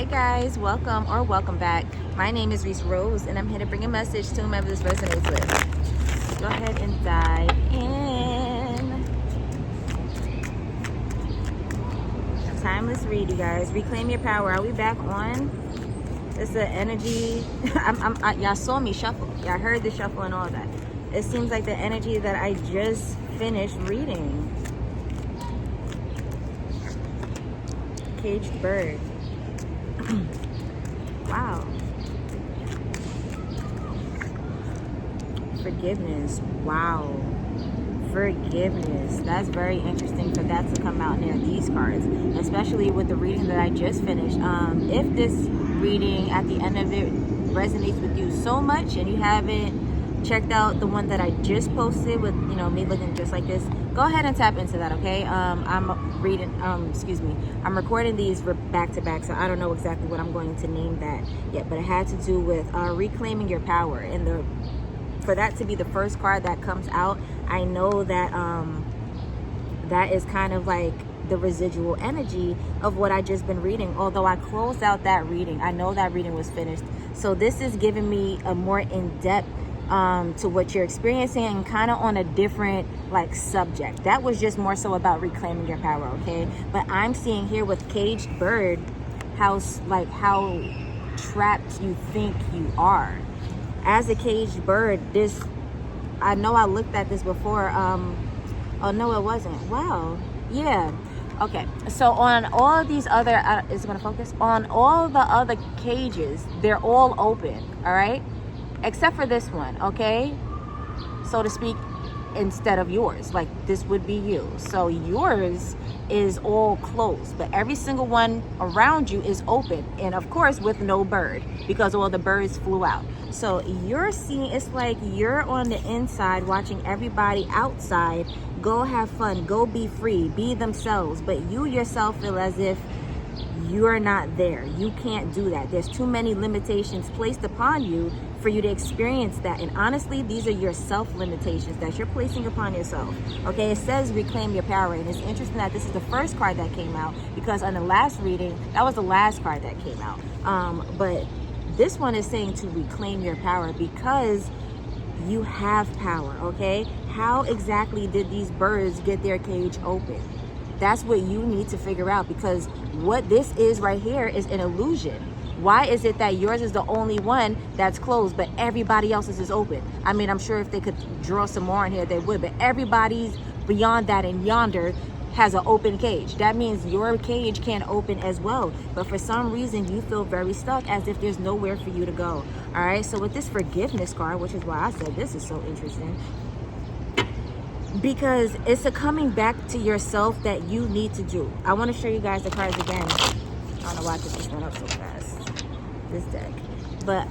Hi guys, welcome or welcome back. My name is Rees Rose and I'm here to bring a message to whomever this resonates with. Go ahead and dive in. A timeless read, you guys. Reclaim your power. Are we back on? It's the energy. Y'all saw me shuffle. Y'all heard the shuffle and all that. It seems like the energy that I just finished reading. Caged bird. Wow. Forgiveness. Wow. Forgiveness. That's very interesting for that to come out near these cards, especially with the reading that I just finished. If this reading at the end of it resonates with you so much and you haven't checked out the one that I just posted with, you know, me looking just like this, go ahead and tap into that, okay? I'm recording these back to back, so I don't know exactly what I'm going to name that yet, but it had to do with reclaiming your power. And for that to be the first card that comes out, I know that that is kind of like the residual energy of what I just been reading. Although I closed out that reading, I know that reading was finished. So this is giving me a more in-depth to what you're experiencing and kind of on a different like subject. That was just more so about reclaiming your power, okay? But I'm seeing here with caged bird how trapped you think you are. As a caged bird, this, I know I looked at this before. Oh no, it wasn't. Wow. Yeah. Okay. So on all these other, is it gonna focus? On all the other cages, they're all open. All right. Except for this one, okay? So to speak, instead of yours. Like this would be you. So yours is all closed, but every single one around you is open. And of course with no bird, because all the birds flew out. So you're seeing, it's like you're on the inside watching everybody outside go have fun, go be free, be themselves. But you yourself feel as if you're not there. You can't do that. There's too many limitations placed upon you for you to experience that. And honestly, these are your self limitations that you're placing upon yourself. Okay, it says reclaim your power. And it's interesting that this is the first card that came out, because on the last reading, that was the last card that came out. But this one is saying to reclaim your power because you have power, okay? How exactly did these birds get their cage open? That's what you need to figure out, because what this is right here is an illusion. Why is it that yours is the only one that's closed, but everybody else's is open? I mean, I'm sure if they could draw some more in here, they would, but everybody's beyond that and yonder has an open cage. That means your cage can open as well. But for some reason, you feel very stuck, as if there's nowhere for you to go. All right, so with this forgiveness card, which is why I said this is so interesting, because it's a coming back to yourself that you need to do. I want to show you guys the cards again. I don't know why this went up so fast, this deck. But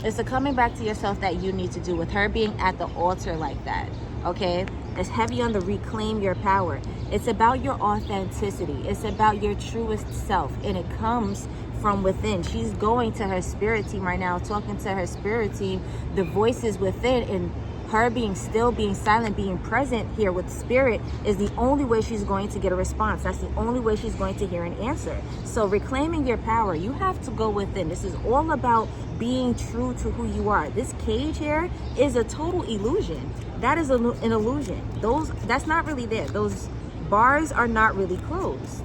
it's a coming back to yourself that you need to do, with her being at the altar like that, okay? It's heavy on the reclaim your power. It's about your authenticity. It's about your truest self, and it comes from within. She's going to her spirit team right now, talking to her spirit team, the voices within, and her being still, being silent, being present here with spirit is the only way she's going to get a response. That's the only way she's going to hear an answer. So reclaiming your power, you have to go within. This is all about being true to who you are. This cage here is a total illusion. That is an illusion. That's not really there. Those bars are not really closed.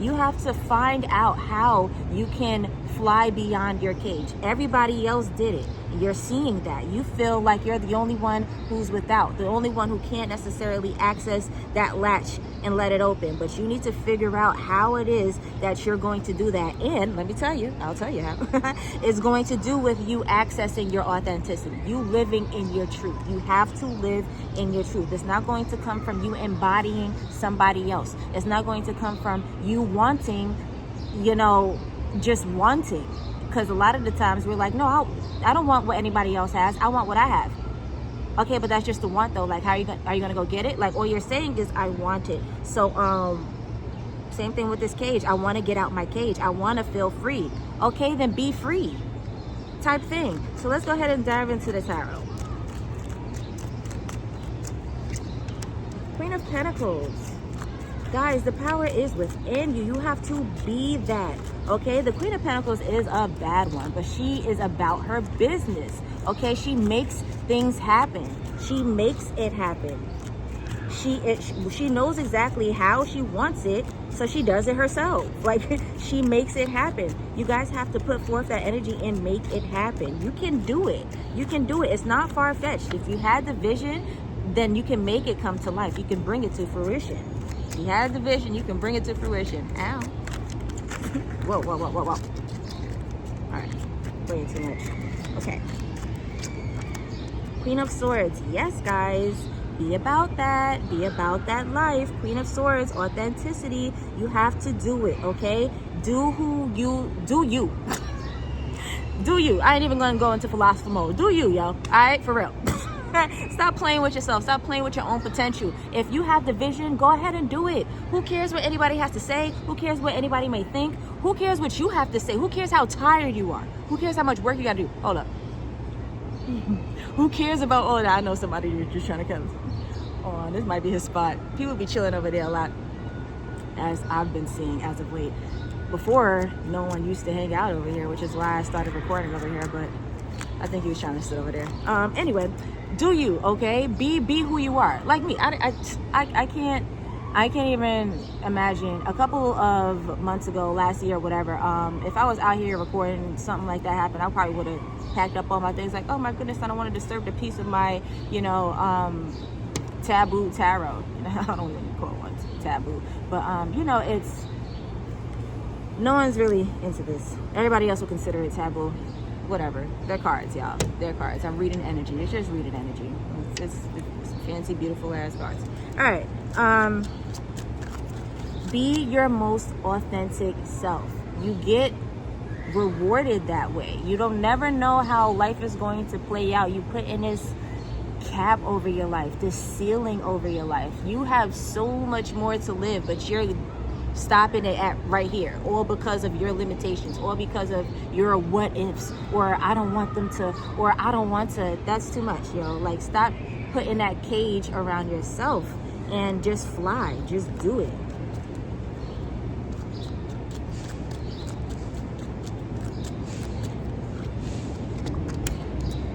You have to find out how you can fly beyond your cage. Everybody else did it. You're seeing that. You feel like you're the only one who's without, the only one who can't necessarily access that latch and let it open. But you need to figure out how it is that you're going to do that. And let me tell you, I'll tell you how. It's going to do with you accessing your authenticity, you living in your truth. You have to live in your truth. It's not going to come from you embodying somebody else. It's not going to come from you wanting, you know, just wanting. Because a lot of the times we're like, no, I don't want what anybody else has. I want what I have. Okay, but that's just the want though. Like, how are you gonna go get it? Like, all you're saying is I want it. So same thing with this cage. I want to get out my cage. I want to feel free. Okay, then be free type thing. So let's go ahead and dive into the tarot. Queen of Pentacles. Guys, the power is within you. You have to be that, okay? The Queen of Pentacles is a bad one, but she is about her business, okay? She makes things happen. She makes it happen. She knows exactly how she wants it, so she does it herself. Like, she makes it happen. You guys have to put forth that energy and make it happen. You can do it. You can do it. It's not far-fetched. If you had the vision, then you can make it come to life. You can bring it to fruition. If you had the vision, you can bring it to fruition. Ow. Whoa, whoa, whoa, whoa, whoa. All right, way too much. Okay. Queen of Swords. Yes, guys. Be about that. Be about that life. Queen of Swords, authenticity. You have to do it, okay? Do you. Do you. I ain't even gonna go into philosophy mode. Do you, yo. All right, for real. Stop playing with yourself. Stop playing with your own potential. If you have the vision, go ahead and do it. Who cares what anybody has to say? Who cares what anybody may think? Who cares what you have to say? Who cares how tired you are? Who cares how much work you gotta do? Hold up. Who cares about all that? I know somebody you're just trying to come. Oh, this might be his spot. People be chilling over there a lot, as I've been seeing as of late. Before, no one used to hang out over here, which is why I started recording over here, but I think he was trying to sit over there. Anyway, do you, okay? Be who you are. Like me, I can't even imagine a couple of months ago, last year or whatever, if I was out here recording something like that happened, I probably would have packed up all my things like, oh my goodness, I don't want to disturb the peace of my, taboo tarot. I don't even call it one taboo, but it's, no one's really into this. Everybody else will consider it taboo. Whatever. They're cards, y'all. They're cards. I'm reading energy. It's just reading energy. It's fancy, beautiful ass cards. All right. Be your most authentic self. You get rewarded that way. You don't never know how life is going to play out. You put in this cap over your life, this ceiling over your life. You have so much more to live, but you're stopping it at right here, all because of your limitations, or because of your what ifs, or I don't want them to, or I don't want to. That's too much, yo. Like, stop putting that cage around yourself and just fly. Just do it.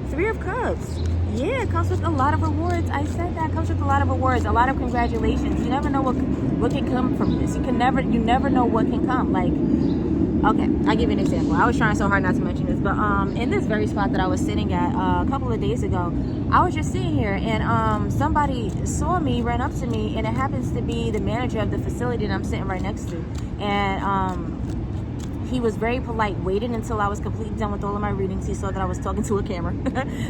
Three of Cups. Yeah, it comes with a lot of rewards. I said that. It comes with a lot of rewards, a lot of congratulations. You never know what can come from this. You never know what can come. Like, okay, I'll give you an example. I was trying so hard not to mention this, but in this very spot that I was sitting at a couple of days ago, I was just sitting here, and somebody saw me, ran up to me, and it happens to be the manager of the facility that I'm sitting right next to, and he was very polite, waited until I was completely done with all of my readings. He saw that I was talking to a camera.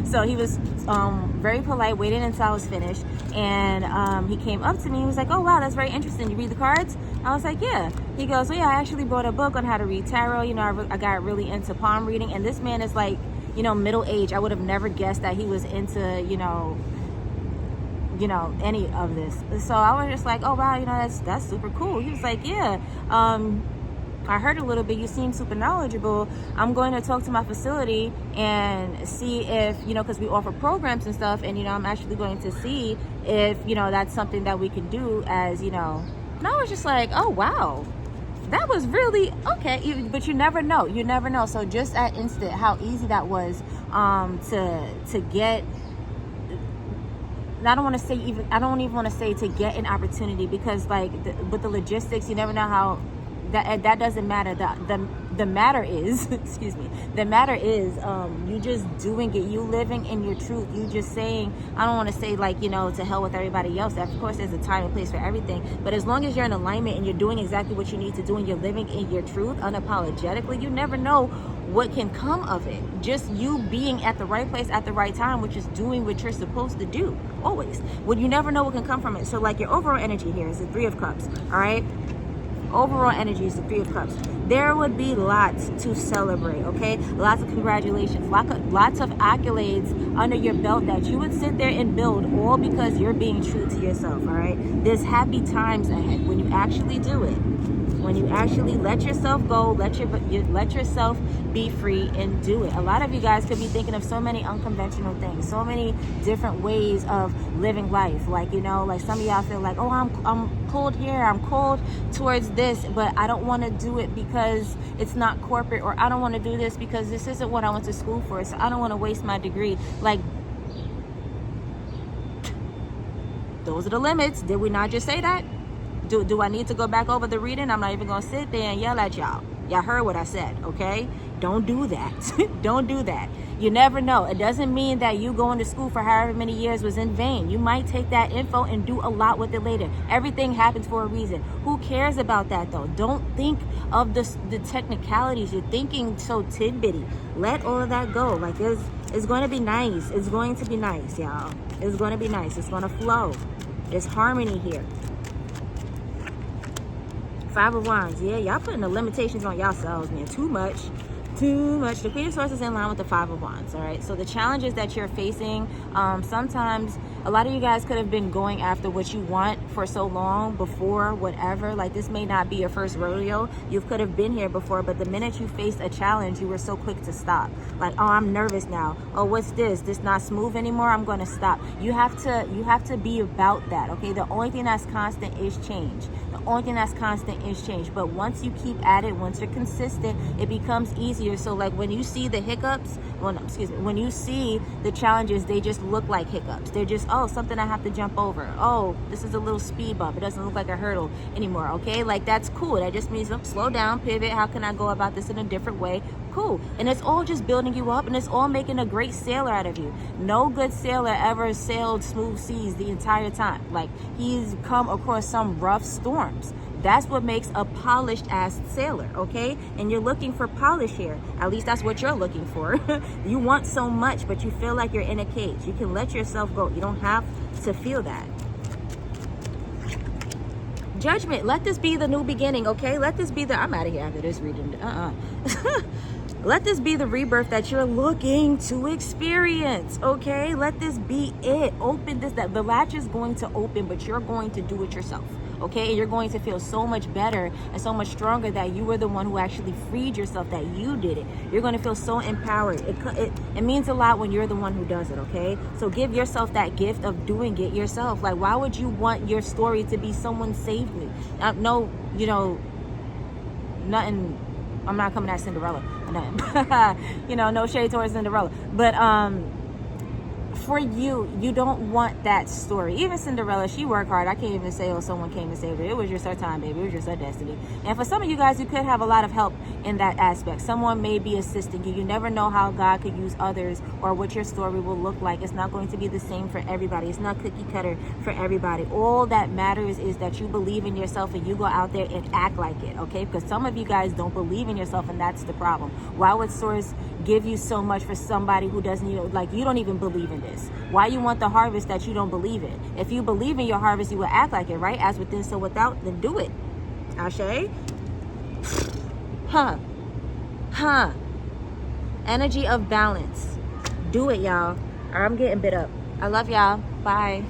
So he was very polite, waited until I was finished. And he came up to me. He was like, oh, wow, that's very interesting. You read the cards? I was like, yeah. He goes, well, yeah, I actually bought a book on how to read tarot. You know, I got really into palm reading. And this man is like, middle age. I would have never guessed that he was into, any of this. So I was just like, oh, wow, that's super cool. He was like, yeah, I heard a little bit. You seem super knowledgeable. I'm going to talk to my facility and see if, because we offer programs and stuff, and, I'm actually going to see if, that's something that we can do as, And I was just like, oh, wow, that was really, okay. But you never know. You never know. So just at instant, how easy that was to get, I don't even want to say to get an opportunity, because like with the logistics, you never know how. That doesn't matter. The matter is, excuse me. The matter is, you just doing it. You living in your truth. You just saying. I don't want to say like to hell with everybody else. Of course, there's a time and place for everything. But as long as you're in alignment and you're doing exactly what you need to do and you're living in your truth unapologetically, you never know what can come of it. Just you being at the right place at the right time, which is doing what you're supposed to do always. Well, you never know what can come from it. So like your overall energy here is the Three of Cups. All right. Overall energy is the Three of Cups. There would be lots to celebrate, okay? Lots of congratulations, lots of accolades under your belt that you would sit there and build, all because you're being true to yourself, all right? There's happy times ahead when you actually do it. When you actually let yourself go, let yourself be free and do it. A lot of you guys could be thinking of so many unconventional things, so many different ways of living life. Like, you know, like some of y'all feel like, oh, I'm cold here, I'm cold towards this, but I don't want to do it because it's not corporate, or I don't want to do this because this isn't what I went to school for, so I don't want to waste my degree. Like, those are the limits. Did we not just say that? Do I need to go back over the reading? I'm not even going to sit there and yell at y'all. Y'all heard what I said, okay? Don't do that. Don't do that. You never know. It doesn't mean that you going to school for however many years was in vain. You might take that info and do a lot with it later. Everything happens for a reason. Who cares about that, though? Don't think of the technicalities. You're thinking so tidbitty. Let all of that go. Like, it's going to be nice. It's going to be nice, y'all. It's going to be nice. It's going to flow. There's harmony here. Five of Wands. Yeah, y'all putting the limitations on yourselves, man. Too much. The Queen of Swords is in line with the Five of Wands. All right, so the challenges that you're facing, sometimes a lot of you guys could have been going after what you want for so long before, whatever. Like, this may not be your first rodeo. You could have been here before, but the minute you faced a challenge, you were so quick to stop. Like, oh, I'm nervous now. Oh, what's this? This not smooth anymore. I'm going to stop. You have to be about that. Okay, the only thing that's constant is change. The only thing that's constant is change. But once you keep at it, once you're consistent, it becomes easier. So like when you see the hiccups, when you see the challenges, they just look like hiccups. They're just, oh, something I have to jump over. Oh, this is a little speed bump. It doesn't look like a hurdle anymore. Okay, like that's cool. That just means, oh, slow down, pivot. How can I go about this in a different way? Cool. And it's all just building you up, and it's all making a great sailor out of you. No good sailor ever sailed smooth seas the entire time. Like, he's come across some rough storms. That's what makes a polished ass sailor, okay? And you're looking for polish here. At least that's what you're looking for. You want so much, but you feel like you're in a cage. You can let yourself go. You don't have to feel that. Judgment. Let this be the new beginning, okay? Let this be the... I'm out of here after this reading. Let this be the rebirth that you're looking to experience, okay? Let this be it. Open this. The latch is going to open, but you're going to do it yourself. Okay, and you're going to feel so much better and so much stronger that you were the one who actually freed yourself, that you did it. You're going to feel so empowered. It means a lot when you're the one who does it, okay? So give yourself that gift of doing it yourself. Like, why would you want your story to be someone saved me? No, you know, nothing. I'm not coming at Cinderella or nothing. You know, no shade towards Cinderella. But, for you don't want that story. Even Cinderella, she worked hard. I can't even say, oh, someone came and saved her. It was just her time, baby. It was just her destiny. And for some of you guys, you could have a lot of help in that aspect. Someone may be assisting you. You never know how God could use others or what your story will look like. It's not going to be the same for everybody. It's not cookie cutter for everybody. All that matters is that you believe in yourself and you go out there and act like it, okay? Because some of you guys don't believe in yourself, and that's the problem. Why would Source give you so much for somebody who doesn't even, like, you don't even believe in this? Why you want the harvest that you don't believe in? If you believe in your harvest, you will act like it, right? As within, so without, then do it. Ashe? Energy of balance. Do it, y'all. I'm getting bit up. I love y'all. Bye.